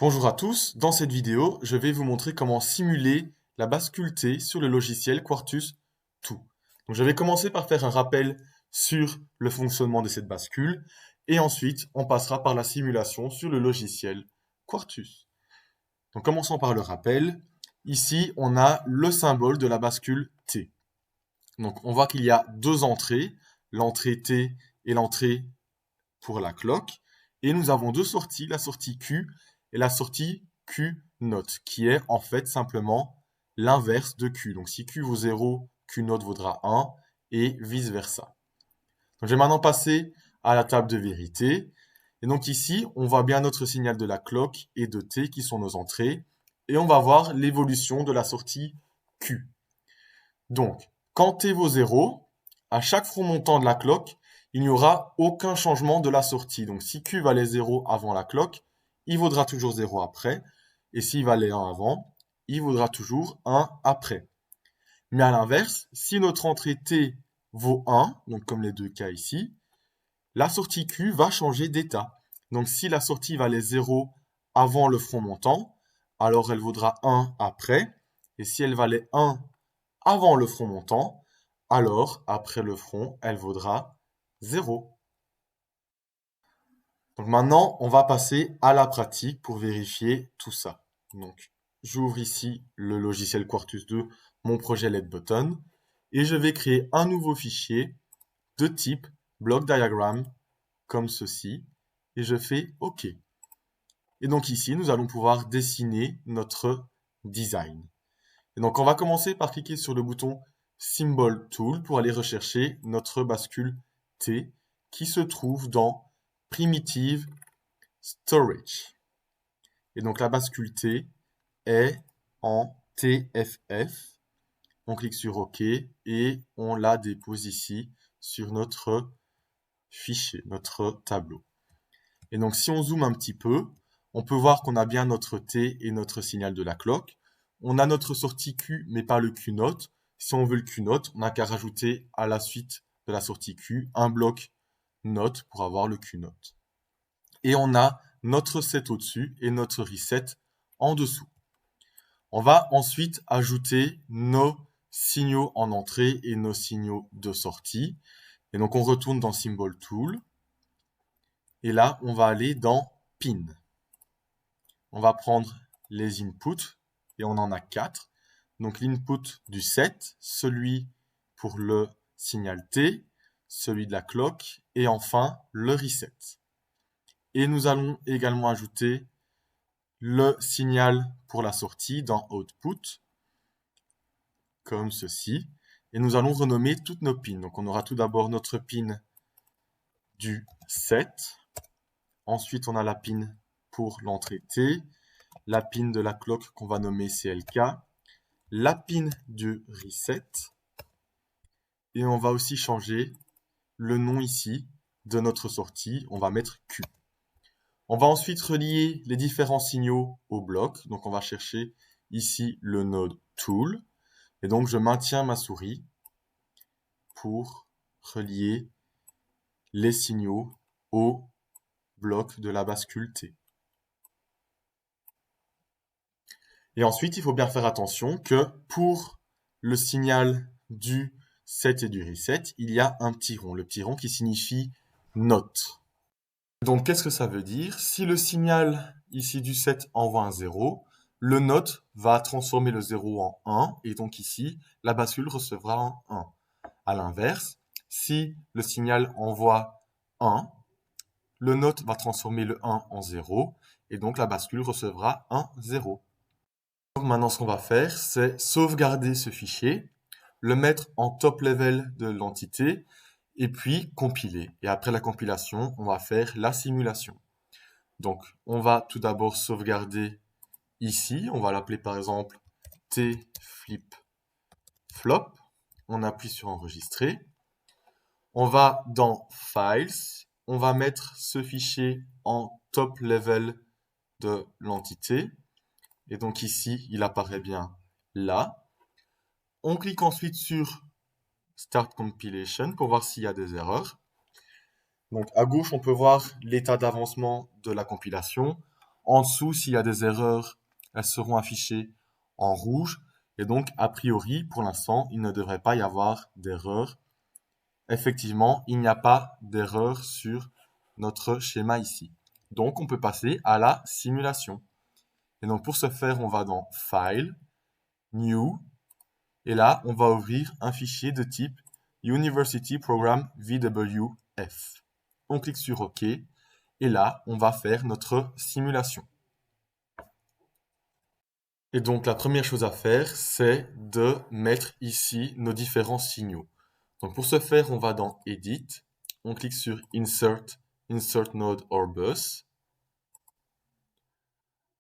Bonjour à tous, dans cette vidéo, je vais vous montrer comment simuler la bascule T sur le logiciel Quartus 2. Donc, je vais commencer par faire un rappel sur le fonctionnement de cette bascule et ensuite on passera par la simulation sur le logiciel Quartus. Donc commençons par le rappel. Ici, on a le symbole de la bascule T. Donc on voit qu'il y a deux entrées, l'entrée T et l'entrée pour la cloque. Et nous avons deux sorties, la sortie Q et la sortie Q note, qui est en fait simplement l'inverse de Q. Donc si Q vaut 0, Q note vaudra 1 et vice-versa. Donc je vais maintenant passer à la table de vérité. Et donc ici, on voit bien notre signal de la cloque et de T qui sont nos entrées. Et on va voir l'évolution de la sortie Q. Donc, quand T vaut 0, à chaque front montant de la cloque, il n'y aura aucun changement de la sortie. Donc, si Q valait 0 avant la cloque, il vaudra toujours 0 après. Et s'il valait 1 avant, il vaudra toujours 1 après. Mais à l'inverse, si notre entrée T vaut 1, donc comme les deux cas ici, la sortie Q va changer d'état. Donc, si la sortie valait 0 avant le front montant, alors elle vaudra 1 après. Et si elle valait 1 avant le front montant, alors après le front, elle vaudra 0. Donc maintenant, on va passer à la pratique pour vérifier tout ça. Donc, j'ouvre ici le logiciel Quartus 2, mon projet LED Button, et je vais créer un nouveau fichier de type block diagram, comme ceci, et je fais OK. Et donc ici, nous allons pouvoir dessiner notre design. Et donc, on va commencer par cliquer sur le bouton Symbol Tool pour aller rechercher notre bascule T qui se trouve dans Primitive Storage. Et donc, la bascule T est en TFF. On clique sur OK et on la dépose ici sur notre fichier, notre tableau. Et donc, si on zoome un petit peu, on peut voir qu'on a bien notre T et notre signal de la cloque. On a notre sortie Q, mais pas le Q note. Si on veut le Q note, on n'a qu'à rajouter à la suite de la sortie Q un bloc note pour avoir le Q note. Et on a notre set au-dessus et notre reset en dessous. On va ensuite ajouter nos signaux en entrée et nos signaux de sortie. Et donc, on retourne dans Symbol Tool. Et là, on va aller dans Pin. On va prendre les inputs, et on en a 4. Donc l'input du set, celui pour le signal T, celui de la cloque, et enfin le reset. Et nous allons également ajouter le signal pour la sortie dans Output, comme ceci. Et nous allons renommer toutes nos pins. Donc on aura tout d'abord notre pin du set. Ensuite, on a la pin pour l'entrée T, la pin de la cloque qu'on va nommer CLK, la pin du reset, et on va aussi changer le nom ici de notre sortie, on va mettre Q. On va ensuite relier les différents signaux au bloc, donc on va chercher ici le node Tool, et donc je maintiens ma souris pour relier les signaux au bloc de la bascule T. Et ensuite, il faut bien faire attention que pour le signal du set et du reset, il y a un petit rond. Le petit rond qui signifie note. Donc, qu'est-ce que ça veut dire? Si le signal ici du set envoie un 0, le note va transformer le 0 en 1, et donc ici, la bascule recevra un 1. À l'inverse, si le signal envoie 1, le note va transformer le 1 en 0, et donc la bascule recevra un 0. Donc maintenant, ce qu'on va faire, c'est sauvegarder ce fichier, le mettre en top level de l'entité, et puis compiler. Et après la compilation, on va faire la simulation. Donc, on va tout d'abord sauvegarder ici. On va l'appeler par exemple tflip flop. On appuie sur enregistrer. On va dans Files. On va mettre ce fichier en top level de l'entité. Et donc ici, il apparaît bien là. On clique ensuite sur Start Compilation pour voir s'il y a des erreurs. Donc à gauche, on peut voir l'état d'avancement de la compilation. En dessous, s'il y a des erreurs, elles seront affichées en rouge. Et donc, a priori, pour l'instant, il ne devrait pas y avoir d'erreur. Effectivement, il n'y a pas d'erreur sur notre schéma ici. Donc, on peut passer à la simulation. Et donc, pour ce faire, on va dans File, New, et là, on va ouvrir un fichier de type University Program VWF. On clique sur OK, et là, on va faire notre simulation. Et donc, la première chose à faire, c'est de mettre ici nos différents signaux. Donc, pour ce faire, on va dans Edit, on clique sur Insert, Insert Node or Bus.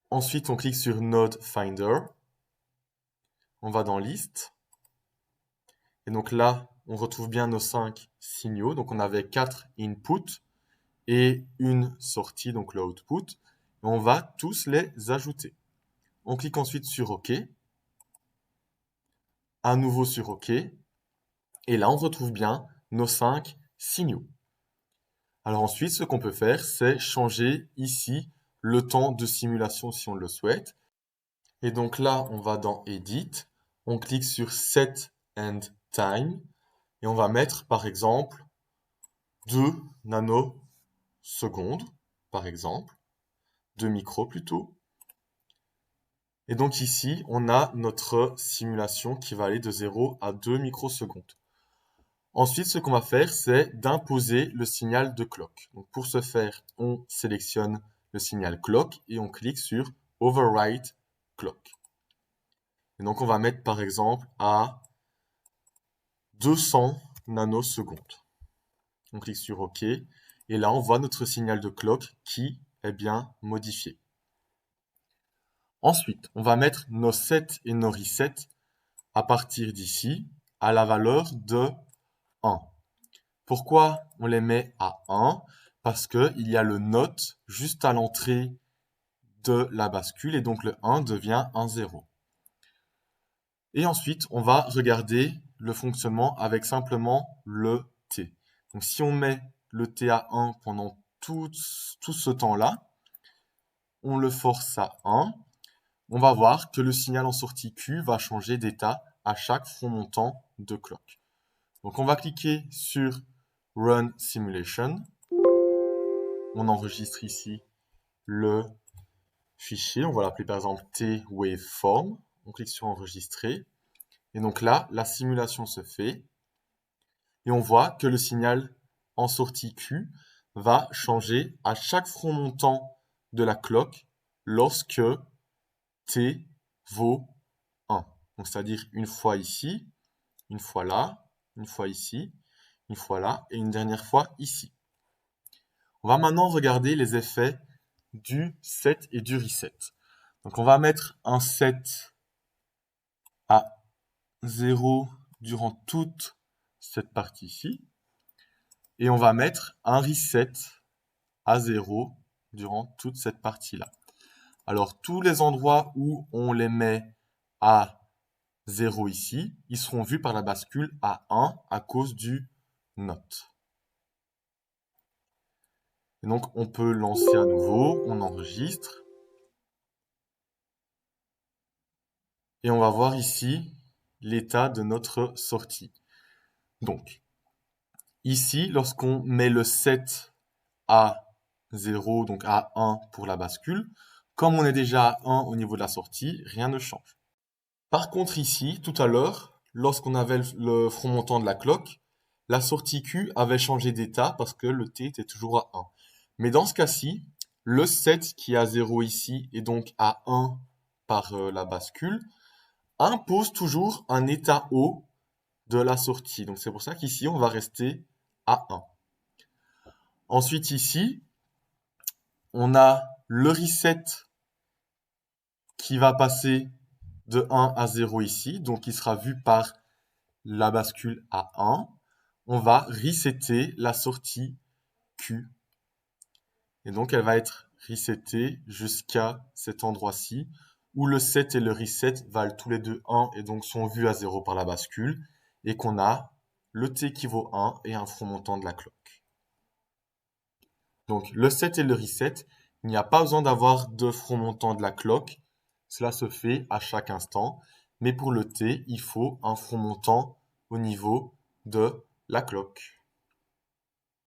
Ensuite, on clique sur Node Finder. On va dans List. Et donc là, on retrouve bien nos 5 signaux. Donc, on avait 4 inputs et une sortie, donc le output. Et on va tous les ajouter. On clique ensuite sur OK. À nouveau sur OK. Et là, on retrouve bien nos 5 signaux. Alors ensuite, ce qu'on peut faire, c'est changer ici le temps de simulation si on le souhaite. Et donc là, on va dans Edit, on clique sur Set and Time, et on va mettre par exemple 2 nanosecondes, par exemple, 2 micros plutôt. Et donc ici, on a notre simulation qui va aller de 0 à 2 microsecondes. Ensuite, ce qu'on va faire, c'est d'imposer le signal de clock. Donc pour ce faire, on sélectionne le signal clock et on clique sur Overwrite Clock. Et donc on va mettre par exemple à 200 nanosecondes. On clique sur OK et là on voit notre signal de clock qui est bien modifié. Ensuite, on va mettre nos sets et nos resets à partir d'ici à la valeur de 1. Pourquoi on les met à 1? Parce qu'il y a le note juste à l'entrée de la bascule et donc le 1 devient un 0. Et ensuite, on va regarder le fonctionnement avec simplement le t. Donc si on met le t à 1 pendant tout ce temps-là, on le force à 1, on va voir que le signal en sortie Q va changer d'état à chaque front montant de clock. Donc on va cliquer sur Run Simulation. On enregistre ici le fichier. On va l'appeler par exemple t-waveform. On clique sur Enregistrer. Et donc là, la simulation se fait. Et on voit que le signal en sortie Q va changer à chaque front montant de la clock lorsque t vaut 1. Donc c'est-à-dire une fois ici, une fois là, une fois ici, une fois là et une dernière fois ici. On va maintenant regarder les effets du set et du reset. Donc on va mettre un set à 0 durant toute cette partie ici. Et on va mettre un reset à 0 durant toute cette partie-là. Alors tous les endroits où on les met à 0 ici, ils seront vus par la bascule à 1 à cause du note. Et donc on peut lancer à nouveau, on enregistre. Et on va voir ici l'état de notre sortie. Donc, ici, lorsqu'on met le set à 0, donc à 1 pour la bascule, comme on est déjà à 1 au niveau de la sortie, rien ne change. Par contre ici, tout à l'heure, lorsqu'on avait le front montant de la clock, la sortie Q avait changé d'état parce que le T était toujours à 1. Mais dans ce cas-ci, le set qui est à 0 ici et donc à 1 par la bascule, impose toujours un état haut de la sortie. Donc c'est pour ça qu'ici, on va rester à 1. Ensuite ici, on a le reset qui va passer de 1 à 0 ici, donc il sera vu par la bascule à 1. On va resetter la sortie Q. Et donc elle va être resettée jusqu'à cet endroit-ci, où le set et le reset valent tous les deux 1 et donc sont vus à 0 par la bascule, et qu'on a le t qui vaut 1 et un front montant de la clock. Donc le set et le reset Il n'y a pas besoin d'avoir de front montant de la cloque. Cela se fait à chaque instant. Mais pour le T, il faut un front montant au niveau de la cloque.